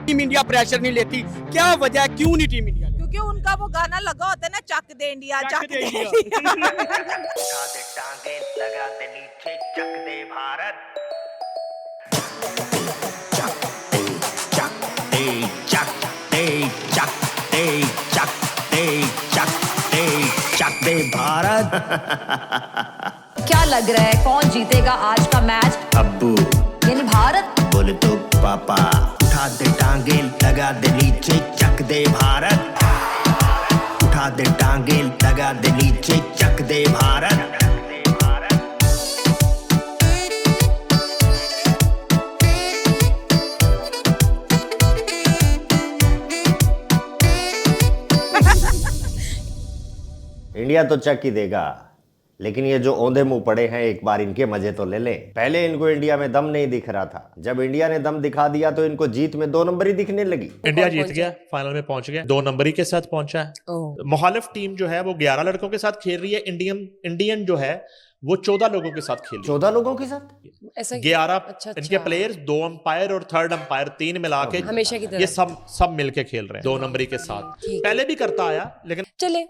Team India pressure नहीं लेती, क्या वजह है, क्यों नहीं टीम इंडिया? क्योंकि उनका वो गाना लगा होता है ना, चक दे इंडिया, चक दे इंडिया। उठा दे टांगे लगा दे नीचे चक दे भारत चक दे चक दे चक दे चक दे चक दे चक दे चक दे भारत। क्या लग रहा है कौन जीतेगा आज का मैच? अब्बू यानी भारत? बोले तो पापा। उठा दे टांगे लगा दे नीचे चक दे भारत। उठा दे टांगे लगा दे नीचे चक दे भारत। इंडिया तो चक ही देगा, लेकिन ये जो औंधे मुंह पड़े हैं एक बार इनके मजे तो ले लें। पहले इनको इंडिया में दम नहीं दिख रहा था, जब इंडिया ने दम दिखा दिया तो इनको जीत में 2 नंबर ही दिखने लगी। इंडिया जीत गया, फाइनल में पहुंच गया, 2 नंबर ही के साथ पहुंचा है। मुखालिफ टीम जो है वो 11 लड़कों के साथ खेल रही है, इंडियन जो है वो 14 लोगों के साथ खेल रही है। 14 लोगों के साथ ऐसा 11 अच्छा, इनके प्लेयर्स, 2 अंपायर और 3rd अंपायर, 3 मिला के हमेशा की तरह। ये सब मिलके खेल रहे हैं 2 नंबरी के साथ। ठीक। पहले भी करता आया, लेकिन चले।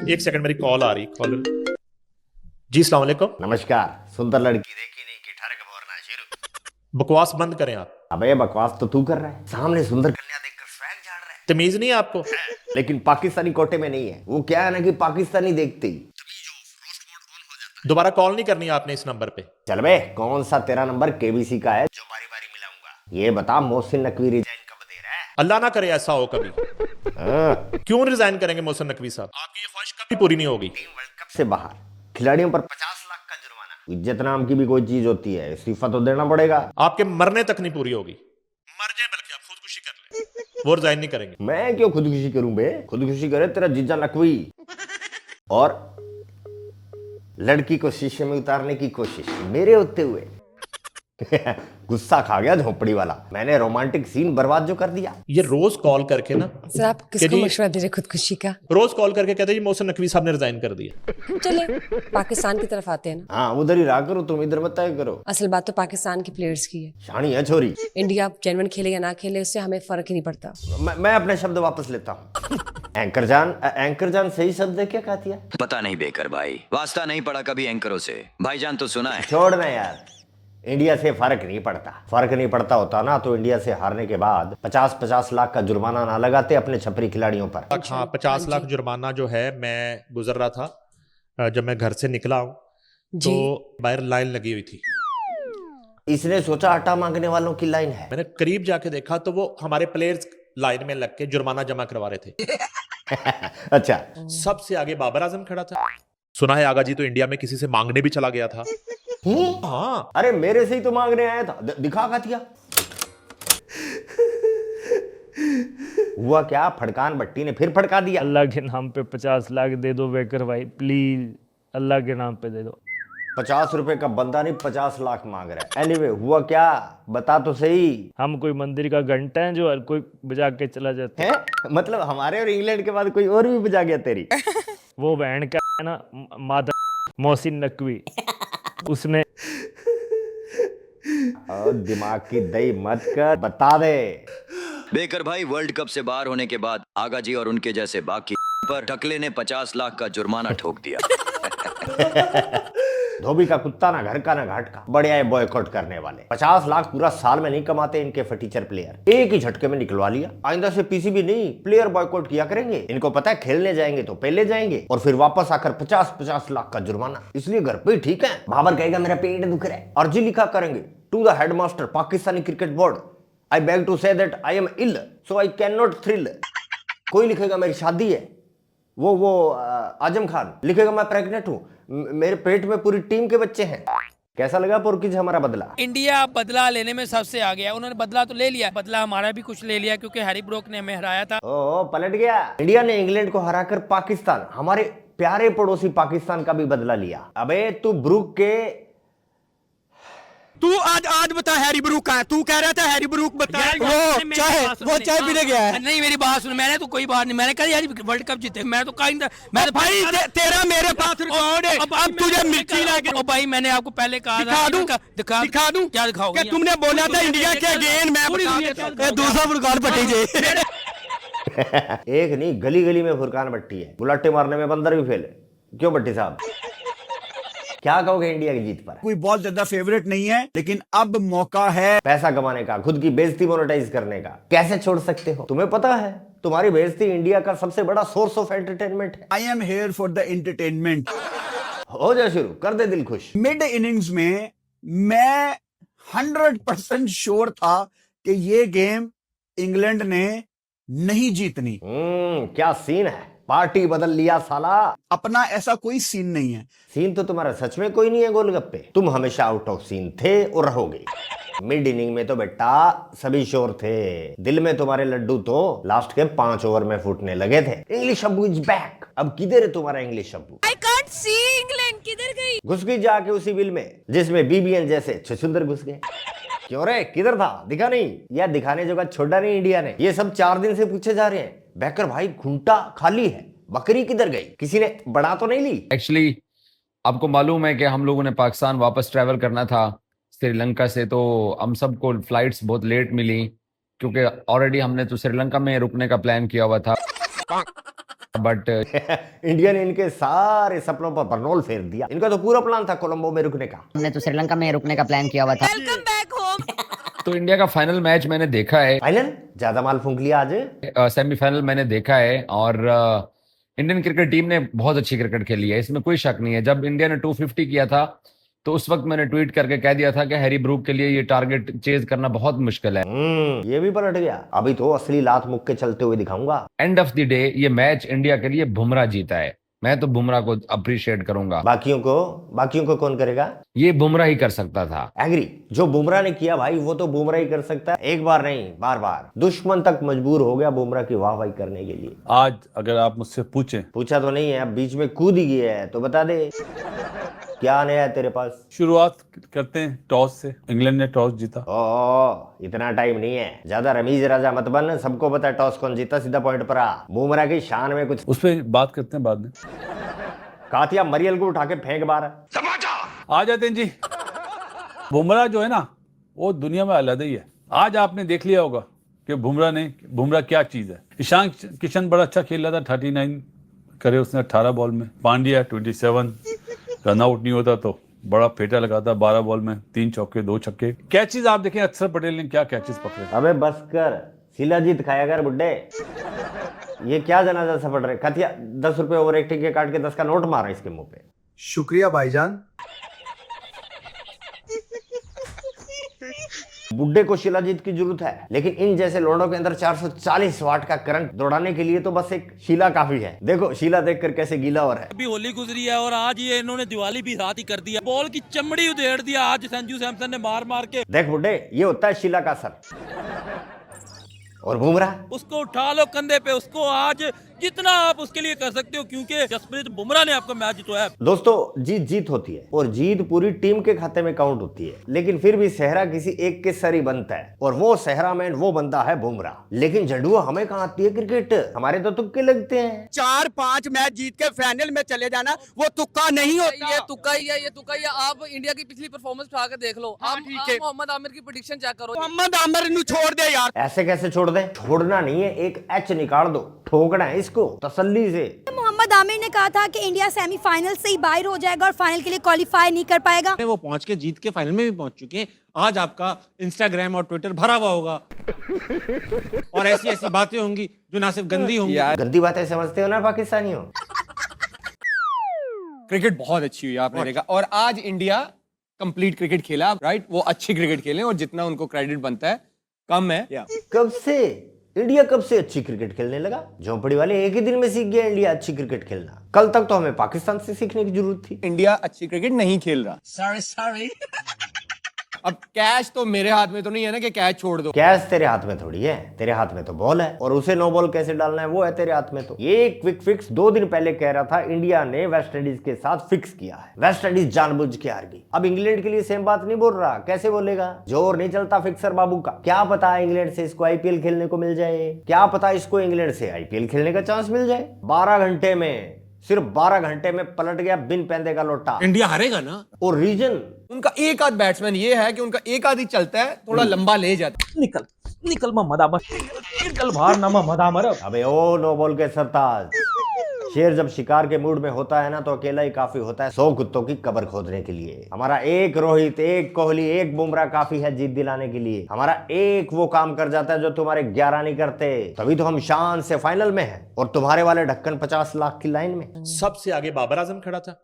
एक सेकंड मेरी कॉल आ रही, कॉल जी। अस्सलाम वालेकुम। नमस्कार। सुंदर लड़की देखी नहीं कि ठरक बोलना शुरू। बकवास बंद करें आप। अबे बकवास तो तू कर रहा है, सामने सुंदर कन्या देखकर स्वैग झाड़ रहा है। तमीज नहीं है आपको? लेकिन पाकिस्तानी कोटे में नहीं है, वो क्या है ना कि पाकिस्तानी देखते ही दोबारा कॉल नहीं करनी आपने इस नंबर पे। चल बे, कौन सा तेरा नंबर केबीसी का है जो बारी बारी मिलाऊंगा? ये बता, मोहसिन नकवी रिजाइन कब दे रहा है? अल्लाह ना करे ऐसा हो कभी। क्यों रिजाइन करेंगे मोहसिन नकवी साहब? आपकी ये ख्वाहिश कभी पूरी नहीं होगी। टीम वर्ल्ड कप से बाहर खिलाड़ियों पर 50 लाख का जुर्माना। इज्जत नाम की भी कोई चीज होती है, इस्तीफा तो देना पड़ेगा। आपके मरने तक नहीं पूरी होगी। मर जाए बल्कि आप खुदकुशी कर ले, वो रिजाइन नहीं करेंगे। मैं क्यों खुदकुशी करूं बे? खुदकुशी करे तेरा जीजा नकवी। और लड़की को शीशे में उतारने की कोशिश मेरे होते हुए गुस्सा खा गया झोपड़ी वाला। मैंने रोमांटिक सीन बर्बाद जो कर दिया। ये रोज कॉल करके ना, सर आप किसको जी- मशवरा दे रहे खुदकुशी का? रोज कॉल करके कहते हैं जी मोहसिन नकवी साहब ने रिजाइन कर दिया। चले पाकिस्तान की तरफ आते हैं ना। हाँ, उधर ही रहा करो, तुम इधर मत आया करो। असल बात तो पाकिस्तान के प्लेयर्स की है। शानी है छोरी। इंडिया जेनवन खेले या ना खेले उससे हमें फर्क ही नहीं पड़ता। मैं अपने शब्द वापस लेता हूँ। एंकर जान सही शब्द है क्या कहती है? पता नहीं बेकर भाई, वास्ता नहीं पड़ा कभी एंकरों से। भाईजान तो सुना है। छोड़ना यार, इंडिया से फर्क नहीं पड़ता। फर्क नहीं पड़ता होता ना तो इंडिया से हारने के बाद 50-50 लाख का जुर्माना ना लगाते अपने छपरी खिलाड़ियों पर। हाँ, 50 लाख जुर्माना जो है, मैं गुजर रहा था जब मैं घर से निकला हूँ तो बाहर लाइन लगी हुई थी। इसने सोचा आटा मांगने वालों की लाइन है। मैंने करीब जाके देखा तो वो हमारे प्लेयर्स लाइन में लग के जुर्माना जमा करवा रहे थे। अच्छा, सबसे आगे बाबर आजम खड़ा था। सुना है आगा जी तो इंडिया में किसी से मांगने भी चला गया था। हाँ, अरे मेरे से ही तो मांगने आया था। दिखा खातिया। हुआ क्या? फड़कान भट्टी ने फिर फड़का दिया। अल्लाह के नाम पे 50 लाख दे दो बेकर भाई, प्लीज अल्लाह के नाम पे दे दो। 50 रुपए का बंदा नहीं 50 लाख मांग रहा है। एनीवे, हुआ क्या बता तो सही। हम कोई मंदिर का घंटा है जो हर कोई बजा के चला जाता है? है मतलब हमारे और इंग्लैंड के बाद कोई और भी बजा गया तेरी? वो बहन का है ना, माता मोहसिन नकवी, उसने और दिमाग की दही मत कर, बता दे। बेकर भाई, वर्ल्ड कप से बाहर होने के बाद आगा जी और उनके जैसे बाकी पर टकले ने 50 लाख का जुर्माना ठोक दिया। धोबी का कुत्ता ना घर का ना घाट का, बड़े आए बॉयकॉट करने वाले। 50 लाख पूरा साल में नहीं कमाते इनके फटीचर प्लेयर। एक ही झटके में निकलवा लिया। आइंदा से पीसीबी नहीं, प्लेयर बॉयकॉट किया करेंगे। इनको पता है खेलने जाएंगे तो पहले जाएंगे और फिर वापस आकर 50-50 लाख का जुर्माना। इसलिए घर पे ही ठीक है। बाबर कहेगा मेरा पेट दुख रहा है, अर्जी लिखा करेंगे to the headmaster Pakistani cricket board, I beg to say that I am ill so I can not thrill. कोई लिखेगा मेरी शादी है, वो आजम खान लिखेगा मैं प्रेग्नेंट हूं, मेरे पेट में पूरी टीम के बच्चे हैं। कैसा लगा पोर्किज हमारा बदला? इंडिया बदला लेने में सबसे आगे है। उन्होंने बदला तो ले लिया, बदला हमारा भी कुछ ले लिया क्योंकि हैरी ब्रोक ने हमें हराया था। ओ पलट गया। इंडिया ने इंग्लैंड को हराकर पाकिस्तान, हमारे प्यारे पड़ोसी पाकिस्तान का भी बदला लिया। अबे तू ब्रूक के तू आज बता हैरी ब्रूक कहाँ है? तू कह रहा था हैरी ब्रूक बता। वो चाय पीने गया है। नहीं मेरी बात सुन, मैंने तो कोई बात नहीं, मैंने कहा यार वर्ल्ड कप जीते, मैं तो कहीं मैं तो भाई तेरा मेरे पास रिकॉर्ड है। अब तुझे मिर्ची लाके ओ भाई मैंने आपको पहले कहा दिखा दूं? दिखा दूं क्या दिखाओगे? कि तुमने बोला था इंडिया के अगेन मैं बता दूसरा फुरकान पट्टी जे। एक नहीं गली गली में फुरकान भट्टी है, बुलाटे मारने में बंदर भी फेल है। क्यों भट्टी साहब, क्या कहोगे इंडिया की जीत पर? कोई बहुत ज्यादा फेवरेट नहीं है, लेकिन अब मौका है पैसा कमाने का, खुद की बेइज्जती मोनेटाइज करने का। कैसे छोड़ सकते हो? तुम्हें पता है तुम्हारी बेइज्जती इंडिया का सबसे बड़ा सोर्स ऑफ एंटरटेनमेंट है। I am here for the entertainment. हो जा शुरू, कर दे दिल खुश। मिड इनिंग्स में मैं 100% श्योर था कि ये गेम इंग्लैंड ने नहीं जीतनी। क्या सीन है, पार्टी बदल लिया साला। अपना ऐसा कोई सीन नहीं है। सीन तो तुम्हारा सच में कोई नहीं है गोलगप्पे, तुम हमेशा आउट ऑफ सीन थे और रहोगे। मिड इनिंग में तो बेटा सभी शोर थे, दिल में तुम्हारे लड्डू तो लास्ट के 5 ओवर में फूटने लगे थे। इंग्लिश अब्बू इज बैक। अब किधर है तुम्हारा इंग्लिश अब्बू? आई कांट सी इंग्लैंड, किधर गई? घुस गई जाके उसी बिल में जिसमें बीबीएन जैसे छछुंदर घुस गए। क्यों रे, किधर था? दिखा नहीं? या दिखाने जो का छोड़ा नहीं इंडिया ने? ये सब 4 दिन से पूछे जा रहे हैं। बैकर भाई घुंटा खाली है, बकरी किधर गई? किसी ने बड़ा तो नहीं ली? एक्चुअली आपको मालूम है कि हम लोगों ने पाकिस्तान वापस ट्रैवल करना था श्रीलंका से, तो हम सबको फ्लाइट्स बहुत लेट मिली क्योंकि ऑलरेडी हमने तो श्रीलंका में रुकने का प्लान किया हुआ था। बट इंडिया ने इनके सारे सपनों पर बरनोल फेर दिया। इनका तो पूरा प्लान था कोलंबो में रुकने का। हमने तो श्रीलंका में रुकने का प्लान किया हुआ था। Welcome back home. तो इंडिया का फाइनल मैच मैंने देखा है। फाइनल ज्यादा माल फूंक लिया आज। सेमीफाइनल मैंने देखा है और इंडियन क्रिकेट टीम ने बहुत अच्छी क्रिकेट खेली है, इसमें कोई शक नहीं है। जब इंडिया ने 250 किया था तो उस वक्त मैंने ट्वीट करके कह दिया था कि हैरी ब्रूक के लिए ये टारगेट चेज करना बहुत मुश्किल है। ये भी पलट गया। अभी तो असली लात मुक्के के चलते हुए दिखाऊंगा। एंड ऑफ द डे ये मैच इंडिया के लिए बुमराह जीता है। मैं तो बुमराह को अप्रिशिएट करूंगा। बाकियों को कौन करेगा? ये बुमराह ही कर सकता था। एग्री, जो बुमराह ने किया भाई वो तो बुमराह ही कर सकता है। एक बार नहीं, बार बार। दुश्मन तक मजबूर हो गया बुमराह की वाहवाही करने के लिए। आज अगर आप मुझसे पूछा तो नहीं है, अब बीच में कूद ही गया है, तो बता दे क्या नया है तेरे पास? शुरुआत करते हैं टॉस से। इंग्लैंड ने टॉस जीता। इतना टाइम नहीं है, ज्यादा रमीज राजा मत बन। सबको पता है टॉस कौन जीता, सीधा पॉइंट पर आ। बुमराह की शान में कुछ उस पर बात करते हैं बाद में। कातिया मरियल को उठा के फेंक बार आ जाते हैं जी। बुमराह जो है ना वो दुनिया में अलग ही है। आज आपने देख लिया होगा कि बुमराह क्या चीज है। ईशान किशन बड़ा अच्छा खेल रहा था, 39 करे उसने 18 बॉल में। पांड्या 27 रन आउट नहीं होता तो बड़ा फेटा लगाता 12 बॉल में, 3 चौके 2 छक्के। कैचेज आप देखें अक्षर पटेल ने क्या कैचेज पकड़े। अबे बस कर, शिलाजीत खाया कर बुड्ढे। ये क्या जनाजा सा पड़ रहे? खतिया 10 रुपए ओवर एक्टिंग के काट के 10 का नोट मारा इसके मुंह पे। शुक्रिया भाईजान। बुड्ढे को शिलाजीत की जरूरत है, लेकिन इन जैसे लोडों के अंदर 440 वाट का करंट दौड़ाने के लिए तो बस एक शीला काफी है। देखो शीला देखकर कैसे गीला हो रहा है। अभी होली गुजरी है और आज ये इन्होंने दिवाली भी रात ही कर दिया। बॉल की चमड़ी उधेड़ दिया आज संजू सैमसन ने मार के। देख बुड्ढे, ये होता है शीला का असर। और बुमराह, उसको उठा लो कंधे पे, उसको आज जितना आप उसके लिए कर सकते हो, क्योंकि जसप्रीत बुमराह ने आपका मैच जितवाया। दोस्तों जीत होती है और जीत पूरी टीम के खाते में काउंट होती है, लेकिन फिर भी सेहरा किसी एक के सर ही बनता है और वो सेहरा मैन वो बनता है बुमराह। लेकिन झंडुआ हमें कहाँ आती है क्रिकेट, हमारे तो तुक्के लगते हैं। 4-5 मैच जीत के फाइनल में चले जाना वो तुक्का नहीं होता। ये तुक्का ही है, ये तुक्का ही है। आप इंडिया की पिछली परफॉर्मेंस उठा के देख लो। आप मोहम्मद आमिर की प्रेडिक्शन चेक करो। मोहम्मद आमिर नु छोड़ दे यार। ऐसे कैसे छोड़ दे? छोड़ना नहीं है, एक एच निकाल दो, ठोकना है इसको तसल्ली से। मोहम्मद आमिर ने कहा था कि इंडिया सेमीफाइनल से ही बाहर हो जाएगा और फाइनल के लिए क्वालिफाई नहीं कर पाएगा। वो पहुंच के जीत के फाइनल में भी पहुंच चुके हैं। आज आपका इंस्टाग्राम और ट्विटर भरा हुआ होगा और ऐसी बातें होंगी जो ना सिर्फ गंदी होंगी। गंदी बातें समझते हो ना पाकिस्तानियों। क्रिकेट बहुत अच्छी हुई आपने देखा, और आज इंडिया कंप्लीट क्रिकेट खेला, राइट। वो अच्छी क्रिकेट खेले और जितना उनको क्रेडिट बनता है कम है। कब से इंडिया कब से अच्छी क्रिकेट खेलने लगा? झोंपड़ी वाले एक ही दिन में सीख गया इंडिया अच्छी क्रिकेट खेलना। कल तक तो हमें पाकिस्तान से सीखने की जरूरत थी। इंडिया अच्छी क्रिकेट नहीं खेल रहा। सॉरी अब कैच तो मेरे हाथ में तो नहीं है ना कि कैच छोड़ दो। कैच तेरे हाथ में थोड़ी है, तेरे हाथ में तो बॉल है, और उसे नो बॉल कैसे डालना है वो है तेरे हाथ में। तो ये क्विक फिक्स 2 दिन पहले कह रहा था इंडिया ने वेस्ट इंडीज के साथ फिक्स किया है, वेस्ट इंडीज जानबूझ के हार गई। अब इंग्लैंड के लिए सेम बात नहीं बोल रहा, कैसे बोलेगा? जोर नहीं चलता फिक्सर बाबू का। क्या पता इंग्लैंड से इसको आईपीएल खेलने को मिल जाए, क्या पता इसको इंग्लैंड से आईपीएल खेलने का चांस मिल जाए। 12 घंटे में, सिर्फ 12 घंटे में पलट गया बिन पैंदे का लोटा। इंडिया हारेगा ना। और रीजन उनका एक आध बैट्समैन ये है कि उनका एक आध ही चलता है, थोड़ा लंबा ले जाता है। निकल मोहम्मद आमर, निकल बाहर ना मोहम्मद आमर। अबे ओ नो बॉल के सरताज, शेर जब शिकार के मूड में होता है ना तो अकेला ही काफी होता है 100 कुत्तों की कब्र खोदने के लिए। हमारा एक रोहित, एक कोहली, एक बुमराह काफी है जीत दिलाने के लिए। हमारा एक वो काम कर जाता है जो तुम्हारे 11 नहीं करते, तभी तो हम शान से फाइनल में हैं और तुम्हारे वाले ढक्कन 50 लाख की लाइन में। सबसे आगे बाबर आजम खड़ा था।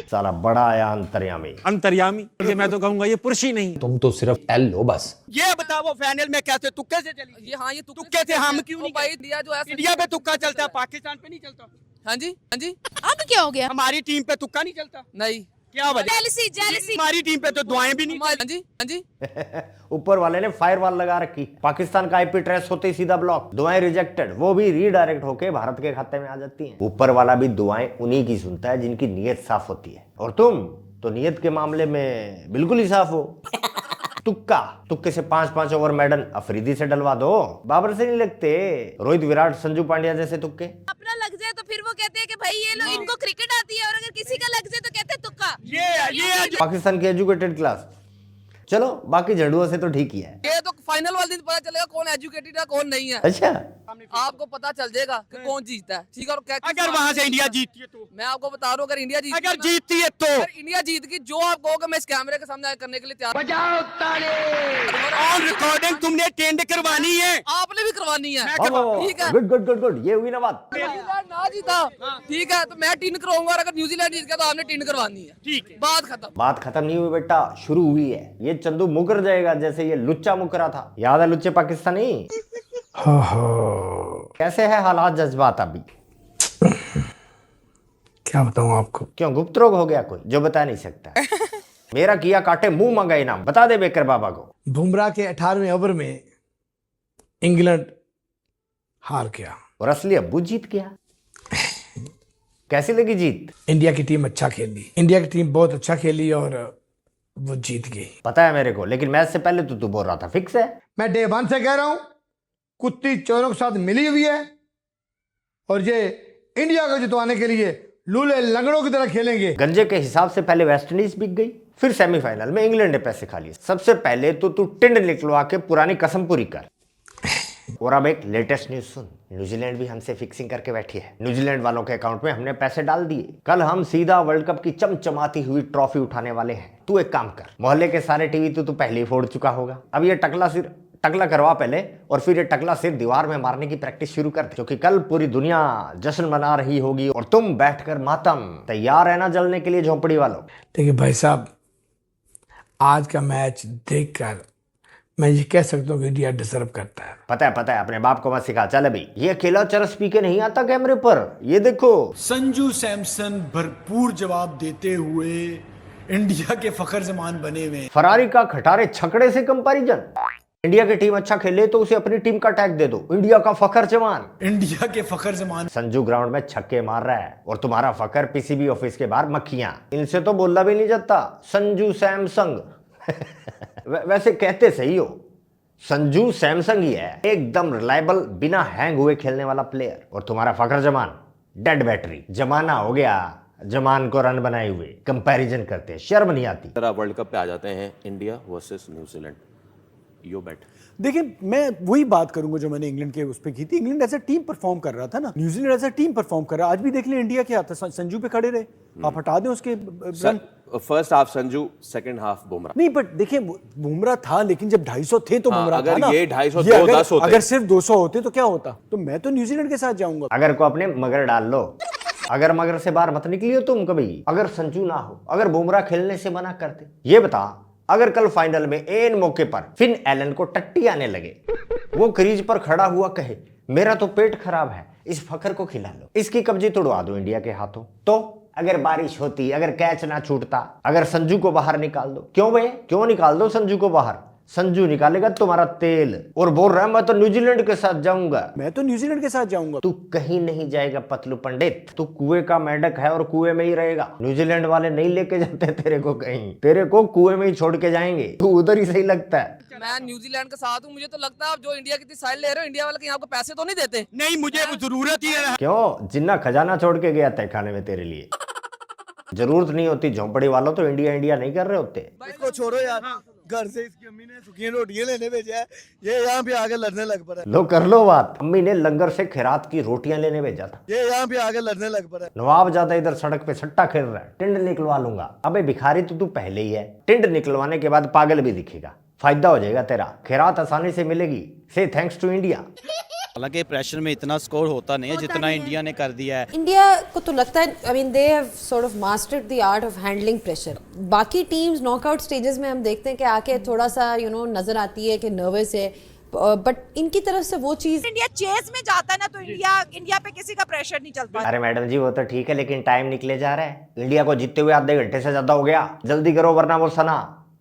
साला बड़ा आया अंतर्यामी। अंतर्यामी मैं तो कहूंगा ये पुरुषी नहीं। तुम तो सिर्फ एल लो बस। ये बताओ फाइनल में कैसे तुक्के से चली? ये तुक्के से हम क्यों नहीं? भाई इंडिया जो है, इंडिया पे तुक्का चलता है, पाकिस्तान पे नहीं चलता। हाँ जी अब क्या हो गया? हमारी टीम पे तुक्का नहीं चलता। नहीं, क्या वजह? जेलसी। हमारी टीम पे तो दुआएं भी नहीं। हाँ जी ऊपर वाले ने फायरवॉल लगा रखी। पाकिस्तान का आईपी ट्रेस होते ही सीधा ब्लॉक, दुआएं रिजेक्टेड, वो भी रीडायरेक्ट होके भारत के खाते में आ जाती हैं। ऊपर वाला भी दुआएं उन्हीं की सुनता है जिनकी नीयत साफ होती है, और तुम तो नीयत के मामले में बिल्कुल ही साफ हो। तुक्के से 5-5 ओवर मैडन अफरीदी से डलवा दो, बाबर से नहीं लगते। रोहित, विराट, संजू पांड्या जैसे तुक्के अपना लग जाए तो फिर वो कहते हैं कि भाई ये लोग, इनको क्रिकेट आती है, और अगर किसी का लग जाए तो कहते हैं तुक्का। ये पाकिस्तान की एजुकेटेड क्लास। चलो बाकी झंडुओं से तो ठीक ही है। ये तो फाइनल वाले दिन पता चलेगा कौन एजुकेटेड है कौन नहीं है। अच्छा, आपको पता चल जाएगा कि कौन जीतता है, ठीक है? और अगर वहां से इंडिया जीतती है तो मैं आपको बता रहा हूँ, अगर इंडिया अगर जीतती है तो इंडिया जीत गई, जो आप कहोगे मैं इस कैमरे के सामने करने के लिए तैयार। बजाओ ताली। ऑन रिकॉर्डिंग तुमने टेंड करवानी है, आपने भी करवानी है, ठीक है? गुड, ये हुई ना बात। न्यूजीलैंड ना जीता, ठीक है, तो मैं टीन करवाऊंगा, और अगर न्यूजीलैंड जीत गया तो आपने टीन करवानी है, ठीक है? बात खत्म नहीं हुई बेटा, शुरू हुई है। ये चंदू मुकर जाएगा जैसे ये लुच्चा मुकरा था। याद है लुच्चे पाकिस्तानी? कैसे है हालात, जज्बात अभी? क्या बताऊं आपको? क्यों गुप्त रोग हो गया कोई जो बता नहीं सकता? मेरा किया काटे मुंह मांगा इनाम, बता दे बेकर बाबा को। बुमराह के 18वें ओवर में इंग्लैंड हार गया और असली अब्बू जीत गया। कैसी लगी जीत? इंडिया की टीम अच्छा खेली, इंडिया की टीम बहुत अच्छा खेली और वो जीत गई। पता है मेरे को, लेकिन मैच से पहले तो तू बोल रहा था फिक्स है। मैं डे 1 से कह रहा हूं, कुत्ती चोरों के साथ मिली हुई है, और ये इंडिया को जितवाने के लिए लूले लंगड़ों की तरह खेलेंगे। गंजे के हिसाब से पहले वेस्ट इंडीज बिक गई, फिर सेमीफाइनल में इंग्लैंड ने पैसे खा लिए। सबसे पहले तो तू टिंड निकलवा के पुरानी कसम पूरी कर। और अब एक लेटेस्ट न्यूज सुन, न्यूजीलैंड भी हमसे फिक्सिंग करके बैठी है। न्यूजीलैंड वालों के अकाउंट में हमने पैसे डाल दिए। कल हम सीधा वर्ल्ड कप की चमचमाती हुई ट्रॉफी उठाने वाले हैं। तू एक काम कर, मोहल्ले के सारे टीवी तो तू पहले ही फोड़ चुका होगा। अब ये टकला करवा पहले, और फिर ये टकला सिर दीवार में मारने की प्रैक्टिस शुरू कर दे, क्योंकि कल पूरी दुनिया जश्न मना रही होगी और तुम बैठकर मातम। तैयार है ना जलने के लिए झोंपड़ी वालों? देखिए भाई साहब, आज का मैच देखकर मैं ये कह सकता हूँ कि इंडिया डिजर्व करता है। पता है, अपने बाप को मत सिखा। चल अभी ये अकेला चरस पी के नहीं आता कैमरे पर। ये देखो संजू सैमसन भरपूर जवाब देते हुए इंडिया के फखर जमान बने हुए। फरारी का खटारे छकड़े से कंपैरिजन। इंडिया की टीम अच्छा खेले तो उसे अपनी टीम का टैग दे दो, इंडिया का फखर जमान। इंडिया के फखर जमान। संजू ग्राउंड में छक्के मार रहा है और तुम्हारा फखर पीसीबी ऑफिस के बाहर मक्खियां। इनसे तो बोलना भी नहीं जाता। संजू सैमसंग वैसे कहते सही हो, संजू सैमसंग ही है, एकदम रिलायबल, बिना हैंग हुए खेलने वाला प्लेयर। और तुम्हारा फखर जमान डेड बैटरी। जमाना हो गया जमान को रन बनाए हुए कंपैरिजन करते हैं, शर्म नहीं आती। वर्ल्ड कप पे आ जाते हैं, इंडिया वर्सेस न्यूजीलैंड, यो बेट। देखिए मैं वही बात करूंगा जो मैंने इंग्लैंड के उस पर की थी। England as a team perform कर रहा था ना, New Zealand as a team perform कर रहा है। आज भी देख ले इंडिया क्या था, संजू पे खड़े रहे, आप हटा दें उसके run. First half Sanju, second half Bumrah. नहीं बट देखिए बुमराह था, लेकिन जब 250 थे तो बुमराह था ना। अगर ये 250 होते, अगर सिर्फ 200 होते तो क्या होता? तो मैं तो न्यूजीलैंड के साथ जाऊंगा। अगर को अपने मगर डाल लो, अगर मगर से बाहर मत निकली हो तुम कभी। अगर संजू ना हो, अगर बुमराह खेलने से मना करते, ये बता, अगर कल फाइनल में एन मौके पर फिन एलन को टट्टी आने लगे, वो क्रीज पर खड़ा हुआ कहे मेरा तो पेट खराब है, इस फखर को खिला लो, इसकी कब्जी तोड़वा दो इंडिया के हाथों, तो अगर बारिश होती, अगर कैच ना छूटता, अगर संजू को बाहर निकाल दो। क्यों भाई, क्यों निकाल दो संजू को बाहर? संजू निकालेगा तुम्हारा तेल। और बोल रहा है मैं तो न्यूजीलैंड के साथ जाऊंगा। मैं तो न्यूजीलैंड के साथ जाऊंगा। तू कहीं नहीं जाएगा पतलू पंडित, तू कुएं का मेंढक है और कुएं में ही रहेगा। न्यूजीलैंड वाले नहीं लेके जाते तेरे को कहीं, तेरे को कुएं में ही छोड़ के जाएंगे। तू उधर ही सही लगता है। मैं न्यूजीलैंड के साथ हूँ। मुझे तो लगता है आप जो इंडिया की साइड ले रहे हो, इंडिया वाले कहीं आपको पैसे तो नहीं देते? नहीं, मुझे जरूरत ही है। क्यों? जिन्ना खजाना छोड़ के गया तय खाने में तेरे लिए। जरूरत नहीं होती, झोंपड़ी वालों तो इंडिया इंडिया नहीं कर रहे होते। इसको छोड़ो यार, घर से इसकी अम्मी ने सूखी रोटियां लेने भेजा है, ये यहाँ पे आके लड़ने लग पड़ा है। लो कर लो बात। अम्मी ने लंगर से खैरात की रोटियां लेने भेजा था, ये यहाँ पे आके लड़ने लग पड़ा है। नवाब ज्यादा इधर सड़क पे सट्टा खेल रहा है। टिंड निकलवा लूंगा। अबे भिखारी तो तू पहले ही है। टिंड निकलवाने के बाद पागल भी दिखेगा, फायदा हो जाएगा तेरा। खैरात आसानी से मिलेगी। से थैंक्स टू इंडिया। हालांकि प्रेशर में इतना स्कोर होता नहीं है जितना इंडिया ने कर दिया है। इंडिया को तो लगता है, I mean they have sort of mastered the art of handling pressure. बाकी टीम्स नॉकआउट स्टेजेस में हम देखते हैं कि आके थोड़ा सा नजर आती है कि नर्वस है, बट इनकी तरफ से वो चीज, इंडिया चेस में जाता है ना, तो इंडिया पे किसी का प्रेशर नहीं चलता। अरे मैडम जी वो तो ठीक है, लेकिन टाइम निकले जा रहा है। इंडिया को जीतते हुए आधे घंटे से ज्यादा हो गया। जल्दी करो वरना वो सना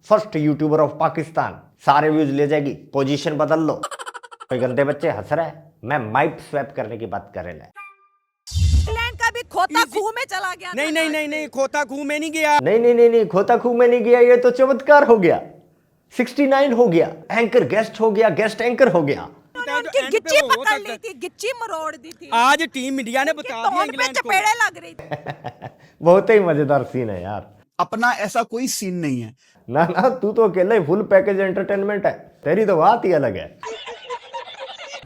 फर्स्ट यूट्यूबर ऑफ पाकिस्तान सारे व्यूज ले जाएगी। पोजीशन बदल लो। कोई गंदे बच्चे हंस रहे हैं। मैं माइक स्वैप करने की बात कर रहा है। इंग्लैंड का भी खोता खूह में चला गया। नहीं, खोता खूह में नहीं गया। नहीं, खोता खूह में नहीं गया। ये तो चमत्कार हो गया। 69 हो गया। एंकर गेस्ट हो गया, गेस्ट एंकर हो गया। गिच्ची पकड़ ली थी, गिच्ची मरोड़ दी थी। आज टीम इंडिया ने बता दिया इंग्लैंड को। चपेड़े लग रही थी। बहुत ही मजेदार सीन है यार। अपना ऐसा कोई सीन नहीं है। ना तू तो अकेला ही फुल पैकेज एंटरटेनमेंट है। तेरी तो बात ही अलग है।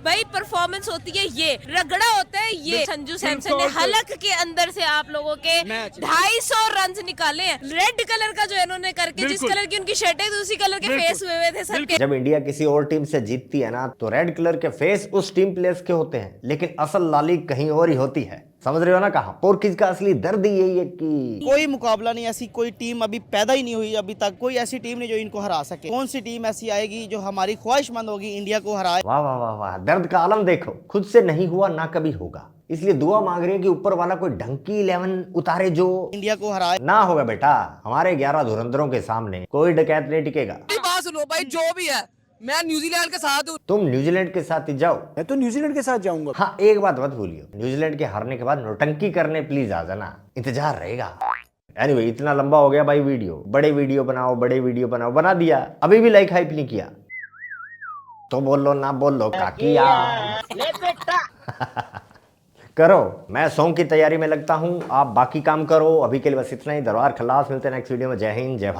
भाई परफॉर्मेंस होती है, ये रगड़ा होता है। ये संजू सैमसन ने हलक के अंदर से आप लोगों के 250 रन निकाले हैं। रेड कलर का जो इन्होंने करके, जिस कलर की उनकी शर्ट है उसी कलर के फेस हुए थे सबके। जब इंडिया किसी और टीम से जीतती है ना, तो रेड कलर के फेस उस टीम प्लेयर्स के होते हैं, लेकिन असल लाली कहीं और ही होती है। समझ रहे हो ना? कहा पोर्किज का असली दर्द यही है कि कोई मुकाबला नहीं, ऐसी कोई टीम अभी पैदा ही नहीं हुई अभी तक। कोई ऐसी टीम नहीं जो इनको हरा सके। कौन सी टीम ऐसी आएगी जो हमारी ख्वाहिशमंद होगी इंडिया को हराए? वाह वाह वाह वाह, दर्द का आलम देखो। खुद से नहीं हुआ ना कभी होगा, इसलिए दुआ मांग रही है कि ऊपर वाला कोई ढंग की 11 उतारे जो इंडिया को हराए। ना होगा बेटा, हमारे 11 धुरंधरों के सामने कोई डकैत नहीं टिकेगा। बात सुनो भाई, जो भी है मैं न्यूजीलैंड के साथ हूँ। तुम न्यूजीलैंड के साथ ही जाओ। मैं तो न्यूजीलैंड के साथ जाऊंगा। हाँ, एक बात मत भूलियो, न्यूजीलैंड के हारने के बाद नौटंकी करने प्लीज आ जाना, इंतजार रहेगा। एनीवे, इतना लंबा हो गया भाई वीडियो। बड़े वीडियो बनाओ, बड़े वीडियो बनाओ। बना दिया, अभी भी लाइक हाइप नहीं किया तो बोलो ना बोलो काकिया। करो, मैं सॉन्ग की तैयारी में लगता हूँ, आप बाकी काम करो। अभी के लिए बस इतना ही। दरबार खल्लास, मिलते हैं नेक्स्ट वीडियो में। जय हिंद, जय भारत।